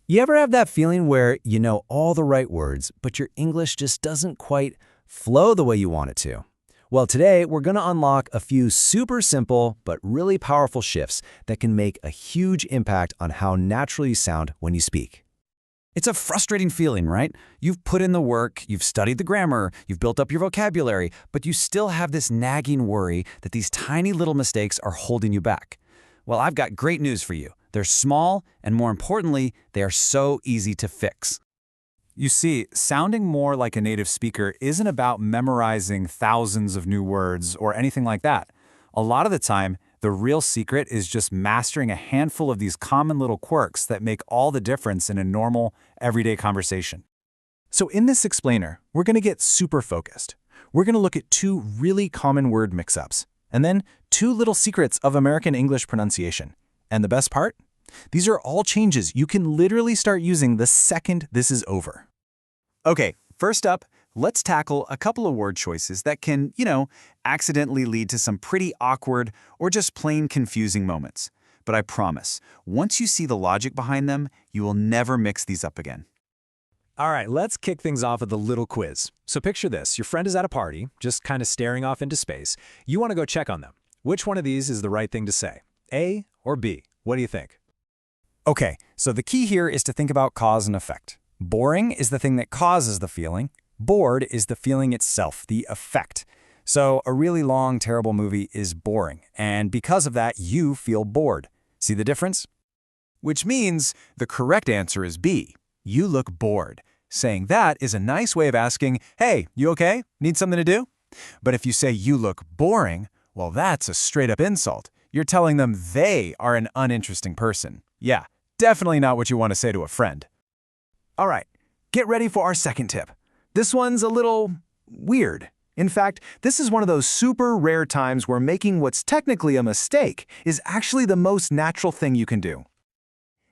You ever have that feeling where you know all the right words, but your English just doesn't quite flow the way you want it to? Well, today we're going to unlock a few super simple but really powerful shifts that can make a huge impact on how natural you sound when you speak. It's a frustrating feeling, right? You've put in the work, you've studied the grammar, you've built up your vocabulary, but you still have this nagging worry that these tiny little mistakes are holding you back. Well, I've got great news for you. They're small, and more importantly, they are so easy to fix. You see, sounding more like a native speaker isn't about memorizing thousands of new words or anything like that. A lot of the time, the real secret is just mastering a handful of these common little quirks that make all the difference in a normal, everyday conversation. So in this explainer, we're going to get super focused. We're going to look at two really common word mix-ups, and then two little secrets of American English pronunciation. And the best part? These are all changes you can literally start using the second this is over. Okay, first up, let's tackle a couple of word choices that can, accidentally lead to some pretty awkward or just plain confusing moments. But I promise, once you see the logic behind them, you will never mix these up again. All right, let's kick things off with a little quiz. So picture this. Your friend is at a party, just kind of staring off into space. You want to go check on them. Which one of these is the right thing to say? A or B? What do you think? Okay, so the key here is to think about cause and effect. Boring is the thing that causes the feeling. Bored is the feeling itself, the effect. So a really long, terrible movie is boring, and because of that, you feel bored. See the difference? Which means the correct answer is B. You look bored. Saying that is a nice way of asking, hey, you okay? Need something to do? But if you say you look boring, well, that's a straight-up insult. You're telling them they are an uninteresting person. Yeah, definitely not what you want to say to a friend. All right, get ready for our second tip. This one's a little weird. In fact, this is one of those super rare times where making what's technically a mistake is actually the most natural thing you can do.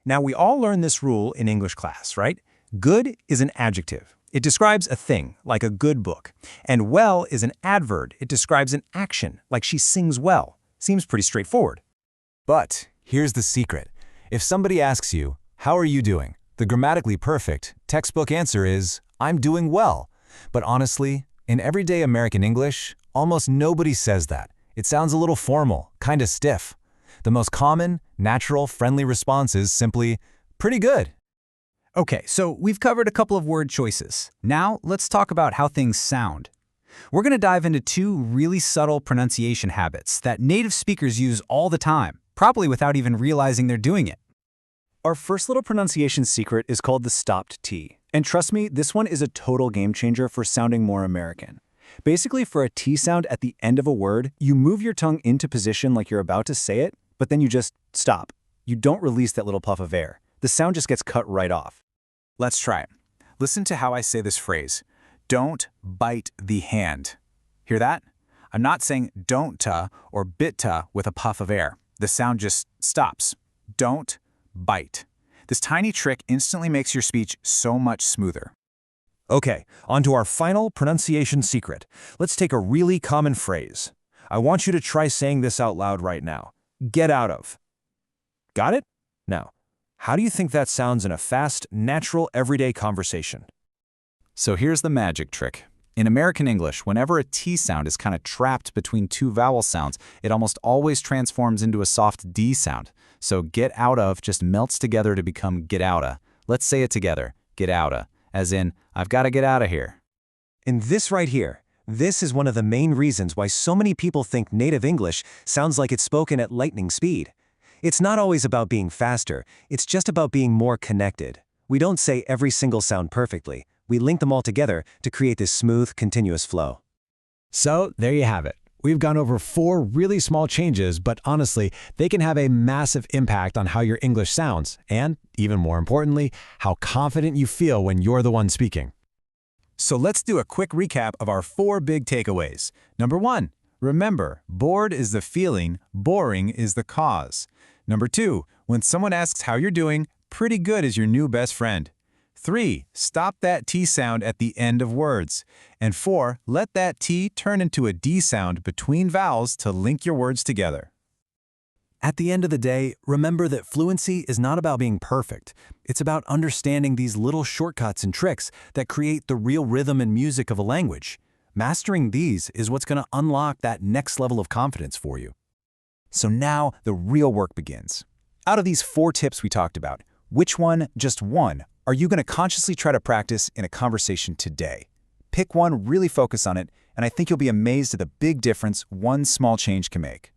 Now, we all learned this rule in English class, right? Good is an adjective. It describes a thing, like a good book. And well is an adverb. It describes an action, like she sings well. Seems pretty straightforward. But here's the secret. If somebody asks you, how are you doing? The grammatically perfect, textbook answer is, I'm doing well. But honestly, in everyday American English, almost nobody says that. It sounds a little formal, kind of stiff. The most common, natural, friendly response is simply, pretty good. Okay, so we've covered a couple of word choices. Now, let's talk about how things sound. We're going to dive into two really subtle pronunciation habits that native speakers use all the time, probably without even realizing they're doing it. Our first little pronunciation secret is called the stopped T. And trust me, this one is a total game changer for sounding more American. Basically, for a T sound at the end of a word, you move your tongue into position like you're about to say it, but then you just stop. You don't release that little puff of air. The sound just gets cut right off. Let's try it. Listen to how I say this phrase. Don't bite the hand. Hear that? I'm not saying don't-ta or bit-ta with a puff of air. The sound just stops. Don't bite. This tiny trick instantly makes your speech so much smoother. Okay, on to our final pronunciation secret. Let's take a really common phrase. I want you to try saying this out loud right now. Get out of. Got it? Now, how do you think that sounds in a fast, natural, everyday conversation? So here's the magic trick. In American English, whenever a T sound is kind of trapped between two vowel sounds, it almost always transforms into a soft D sound. So get out of just melts together to become get outta. Let's say it together, get outta, as in, I've got to get out of here. And this right here, this is one of the main reasons why so many people think native English sounds like it's spoken at lightning speed. It's not always about being faster, it's just about being more connected. We don't say every single sound perfectly. We link them all together to create this smooth, continuous flow. So there you have it. We've gone over 4 really small changes, but honestly, they can have a massive impact on how your English sounds, and, even more importantly, how confident you feel when you're the one speaking. So let's do a quick recap of our 4 big takeaways. Number 1, remember, bored is the feeling, boring is the cause. Number 2, when someone asks how you're doing, pretty good is your new best friend. 3, stop that T sound at the end of words. And 4, let that T turn into a D sound between vowels to link your words together. At the end of the day, remember that fluency is not about being perfect. It's about understanding these little shortcuts and tricks that create the real rhythm and music of a language. Mastering these is what's going to unlock that next level of confidence for you. So now the real work begins. Out of these 4 tips we talked about, which one, just one, are you going to consciously try to practice in a conversation today? Pick one, really focus on it, and I think you'll be amazed at the big difference one small change can make.